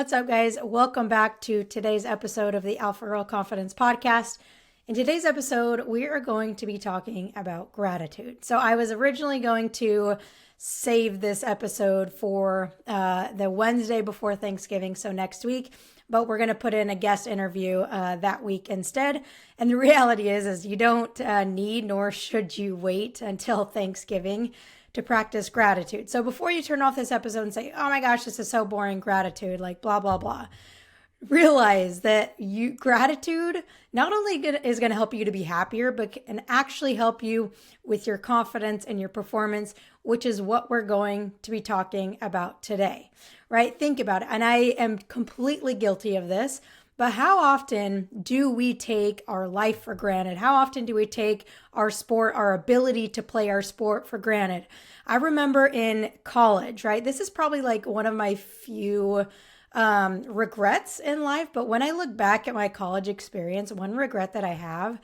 What's up, guys? Welcome back to today's episode of the Alpha Girl Confidence Podcast. In today's episode, we are going to be talking about gratitude. So I was originally going to save this episode for the Wednesday before Thanksgiving, so next week, but we're going to put in a guest interview that week instead. And the reality is you don't need nor should you wait until Thanksgiving to practice gratitude. So before you turn off this episode and say, oh my gosh, this is so boring, gratitude, like blah, blah, blah, realize that gratitude not only is going to help you to be happier, but can actually help you with your confidence and your performance, which is what we're going to be talking about today, right? Think about it. And I am completely guilty of this. But how often do we take our life for granted? How often do we take our sport, our ability to play our sport for granted? I remember in college, right? This is probably like one of my few regrets in life. But when I look back at my college experience, one regret that I have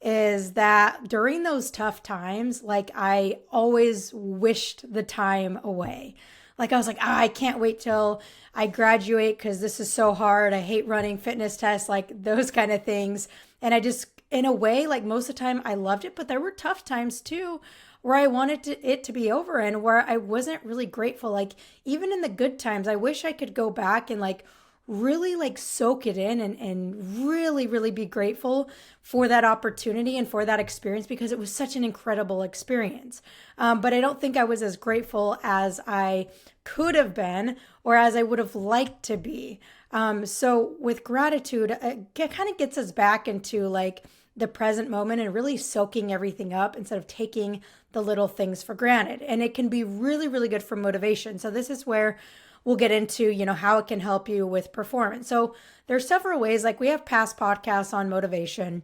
is that during those tough times, like I always wished the time away. Like I was like, I can't wait till I graduate because this is so hard. I hate running fitness tests, like those kind of things. And I just, in a way, like most of the time I loved it, but there were tough times too where I wanted it to be over and where I wasn't really grateful. Like even in the good times, I wish I could go back and like really like soak it in and really, really be grateful for that opportunity and for that experience because it was such an incredible experience. But I don't think I was as grateful as I could have been or as I would have liked to be. So with gratitude, it kind of gets us back into like the present moment and really soaking everything up instead of taking the little things for granted. And it can be really, really good for motivation. So this is where we'll get into, how it can help you with performance. So there's several ways, like we have past podcasts on motivation.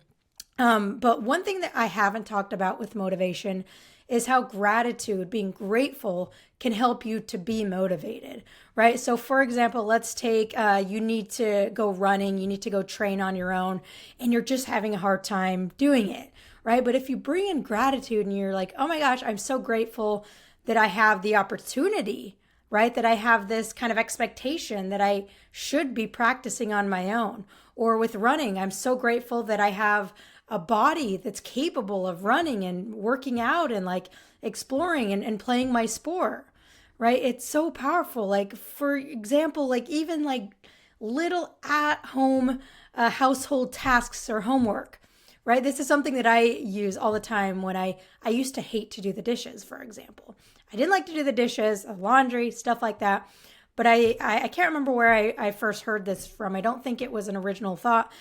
But one thing that I haven't talked about with motivation is how gratitude, being grateful, can help you to be motivated, right? So for example, let's take, you need to go running, you need to go train on your own, and you're just having a hard time doing it, right? But if you bring in gratitude and you're like, oh my gosh, I'm so grateful that I have the opportunity, right? That I have this kind of expectation that I should be practicing on my own. Or with running, I'm so grateful that I have a body that's capable of running and working out and like exploring and playing my sport, right? It's so powerful. Like, for example, like even like little at home household tasks or homework, right? This is something that I use all the time when I used to hate to do the dishes, for example. I didn't like to do the dishes, laundry, stuff like that. But I can't remember where I first heard this from. I don't think it was an original thought.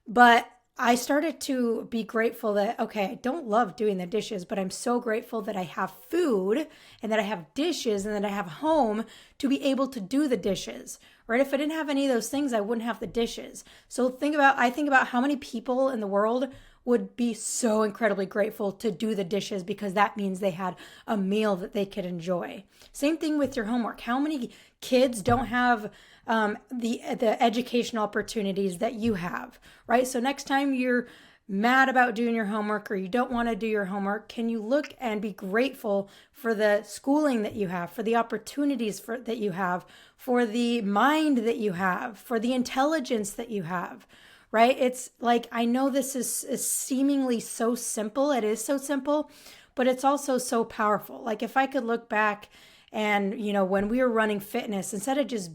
But I started to be grateful that, okay, I don't love doing the dishes, but I'm so grateful that I have food and that I have dishes and that I have home to be able to do the dishes, right? If I didn't have any of those things, I wouldn't have the dishes. So I think about how many people in the world would be so incredibly grateful to do the dishes because that means they had a meal that they could enjoy. Same thing with your homework. How many kids don't have the educational opportunities that you have, right? So next time you're mad about doing your homework or you don't want to do your homework, can you look and be grateful for the schooling that you have, for the opportunities that you have, for the mind that you have, for the intelligence that you have? Right? It's like, I know this is seemingly so simple. It is so simple, but it's also so powerful. Like if I could look back and, when we were running fitness, instead of just,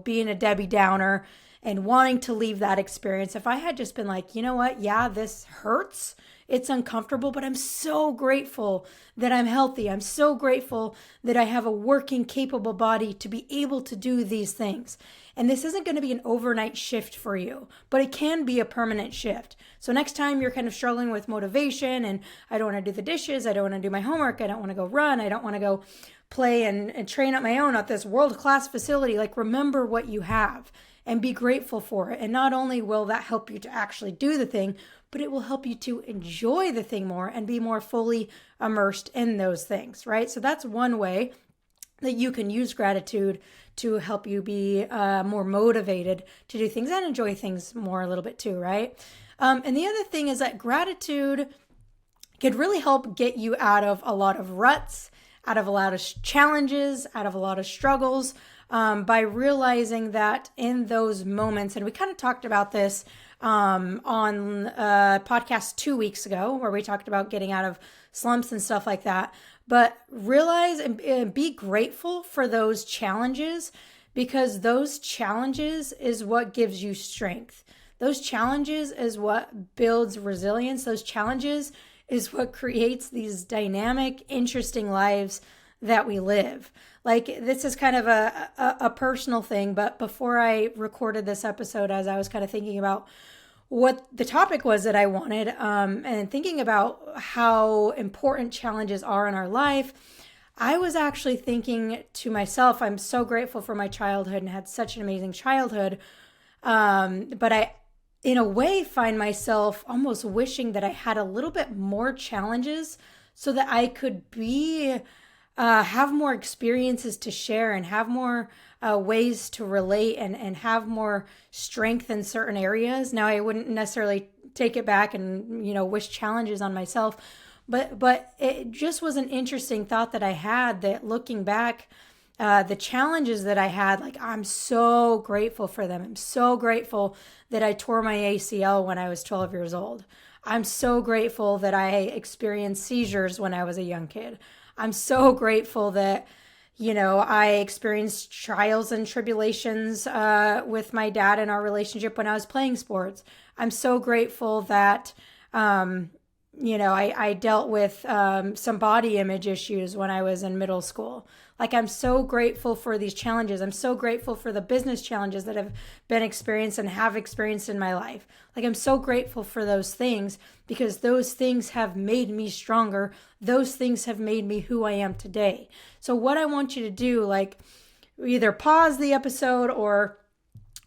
being a Debbie Downer and wanting to leave that experience, if I had just been like, you know what? Yeah, this hurts. It's uncomfortable, but I'm so grateful that I'm healthy. I'm so grateful that I have a working, capable body to be able to do these things. And this isn't going to be an overnight shift for you, but it can be a permanent shift. So next time you're kind of struggling with motivation and I don't want to do the dishes, I don't want to do my homework, I don't want to go run, I don't want to go play and train on my own at this world-class facility, like remember what you have and be grateful for it. And not only will that help you to actually do the thing, but it will help you to enjoy the thing more and be more fully immersed in those things, right? So that's one way that you can use gratitude to help you be more motivated to do things and enjoy things more a little bit too, right? And the other thing is that gratitude could really help get you out of a lot of ruts, out of a lot of challenges, out of a lot of struggles. by realizing that in those moments, and we kind of talked about this on a podcast 2 weeks ago, where we talked about getting out of slumps and stuff like that. But realize and be grateful for those challenges, because those challenges is what gives you strength. Those challenges is what builds resilience. Those challenges is what creates these dynamic, interesting lives that we live. Like, this is kind of a personal thing, but before I recorded this episode, as I was kind of thinking about what the topic was that I wanted, and thinking about how important challenges are in our life, I was actually thinking to myself, I'm so grateful for my childhood and had such an amazing childhood. But I, in a way, find myself almost wishing that I had a little bit more challenges so that I could have more experiences to share and have more ways to relate and have more strength in certain areas. Now, I wouldn't necessarily take it back and, wish challenges on myself, but it just was an interesting thought that I had, that looking back, the challenges that I had, like, I'm so grateful for them. I'm so grateful that I tore my ACL when I was 12 years old. I'm so grateful that I experienced seizures when I was a young kid. I'm so grateful that, I experienced trials and tribulations with my dad in our relationship when I was playing sports. I'm so grateful that, I dealt with some body image issues when I was in middle school. Like, I'm so grateful for these challenges. I'm so grateful for the business challenges that have been experienced and have experienced in my life. Like, I'm so grateful for those things, because those things have made me stronger. Those things have made me who I am today. So what I want you to do, like, either pause the episode or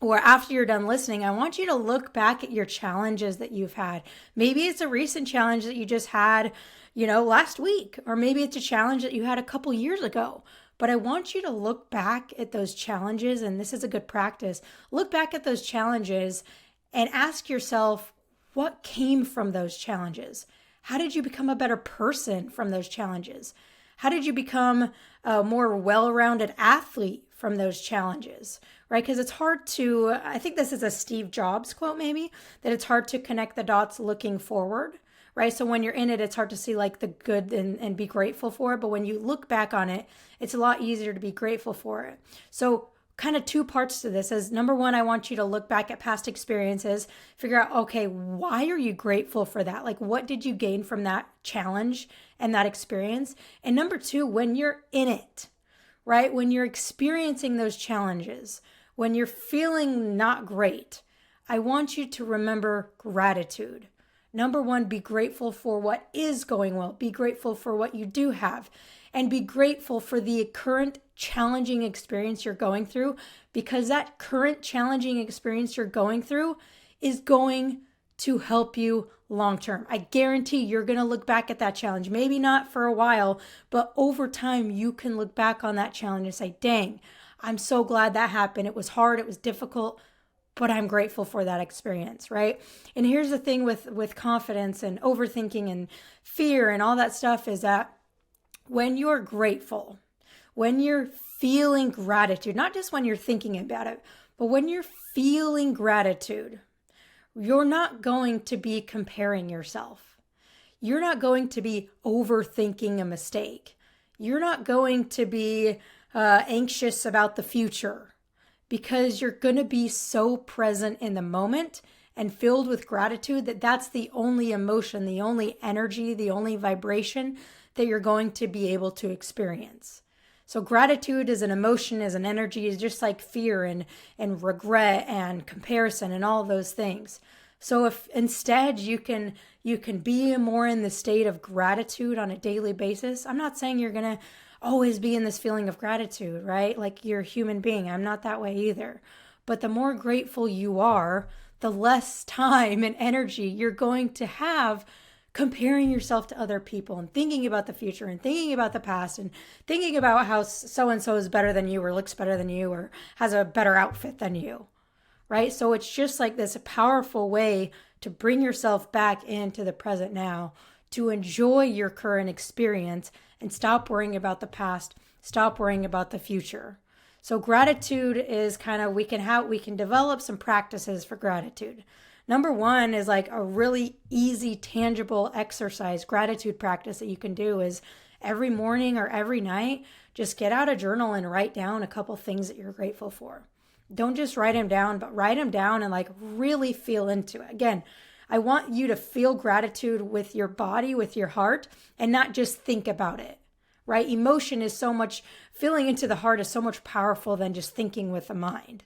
after you're done listening, I want you to look back at your challenges that you've had. Maybe it's a recent challenge that you just had, last week, or maybe it's a challenge that you had a couple years ago. But I want you to look back at those challenges, and this is a good practice. Look back at those challenges and ask yourself, what came from those challenges? How did you become a better person from those challenges? How did you become a more well-rounded athlete from those challenges, right? Because it's hard to, I think this is a Steve Jobs quote maybe, that it's hard to connect the dots looking forward, right? So when you're in it, it's hard to see like the good and be grateful for it. But when you look back on it, it's a lot easier to be grateful for it. So kind of two parts to this is, number one, I want you to look back at past experiences, figure out, okay, why are you grateful for that? Like, what did you gain from that challenge and that experience? And number two, when you're in it, right? When you're experiencing those challenges, when you're feeling not great, I want you to remember gratitude. Number one, be grateful for what is going well. Be grateful for what you do have. And be grateful for the current challenging experience you're going through, because that current challenging experience you're going through is going to help you long term. I guarantee you're going to look back at that challenge. Maybe not for a while, but over time you can look back on that challenge and say, dang, I'm so glad that happened. It was hard. It was difficult, but I'm grateful for that experience, right? And here's the thing with confidence and overthinking and fear and all that stuff, is that when you're grateful, when you're feeling gratitude, not just when you're thinking about it, but when you're feeling gratitude, you're not going to be comparing yourself. You're not going to be overthinking a mistake. You're not going to be anxious about the future, because you're going to be so present in the moment and filled with gratitude that that's the only emotion, the only energy, the only vibration that you're going to be able to experience. So gratitude is an emotion, is an energy, is just like fear and regret and comparison and all those things. So if instead you can be more in the state of gratitude on a daily basis, I'm not saying you're going to always be in this feeling of gratitude, right? Like, you're a human being. I'm not that way either. But the more grateful you are, the less time and energy you're going to have comparing yourself to other people and thinking about the future and thinking about the past and thinking about how so-and-so is better than you or looks better than you or has a better outfit than you, right? So it's just like this powerful way to bring yourself back into the present now, to enjoy your current experience and stop worrying about the past, stop worrying about the future. So gratitude is kind of, we can develop some practices for gratitude. Number one is like a really easy, tangible exercise, gratitude practice that you can do is every morning or every night, just get out a journal and write down a couple things that you're grateful for. Don't just write them down, but write them down and like really feel into it. Again, I want you to feel gratitude with your body, with your heart, and not just think about it, right? Emotion is so much, feeling into the heart is so much powerful than just thinking with the mind.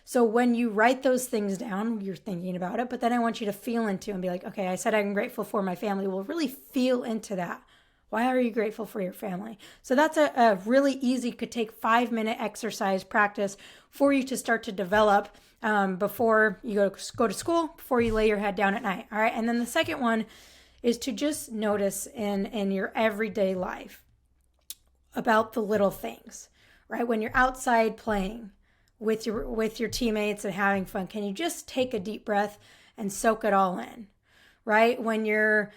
So when you write those things down, you're thinking about it, but then I want you to feel into and be like, okay, I said I'm grateful for my family. Well, really feel into that. Why are you grateful for your family? So that's a really easy, could take 5-minute exercise practice for you to start to develop before you go to school, before you lay your head down at night. All right. And then the second one is to just notice in your everyday life about the little things, right? When you're outside playing with your teammates and having fun, can you just take a deep breath and soak it all in, right? When you're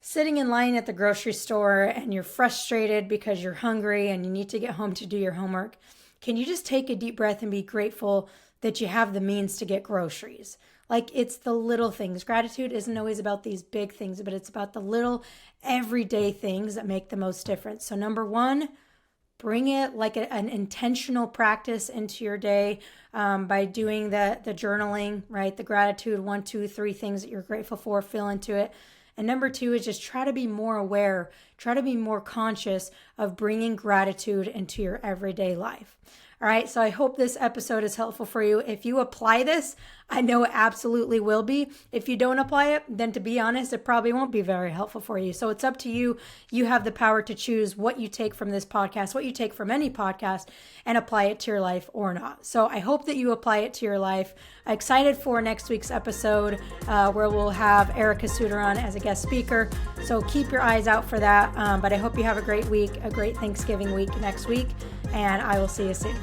sitting in line at the grocery store and you're frustrated because you're hungry and you need to get home to do your homework, can you just take a deep breath and be grateful that you have the means to get groceries? Like, it's the little things. Gratitude isn't always about these big things, but it's about the little everyday things that make the most difference. So number one, bring it like an intentional practice into your day by doing the journaling, right? The gratitude, 1, 2, 3 things that you're grateful for, feel into it. And number two is just try to be more aware, try to be more conscious of bringing gratitude into your everyday life. All right, so I hope this episode is helpful for you. If you apply this, I know it absolutely will be. If you don't apply it, then to be honest, it probably won't be very helpful for you. So it's up to you. You have the power to choose what you take from this podcast, what you take from any podcast, and apply it to your life or not. So I hope that you apply it to your life. I'm excited for next week's episode where we'll have Erica Suter on as a guest speaker. So keep your eyes out for that. But I hope you have a great week, a great Thanksgiving week next week, and I will see you soon.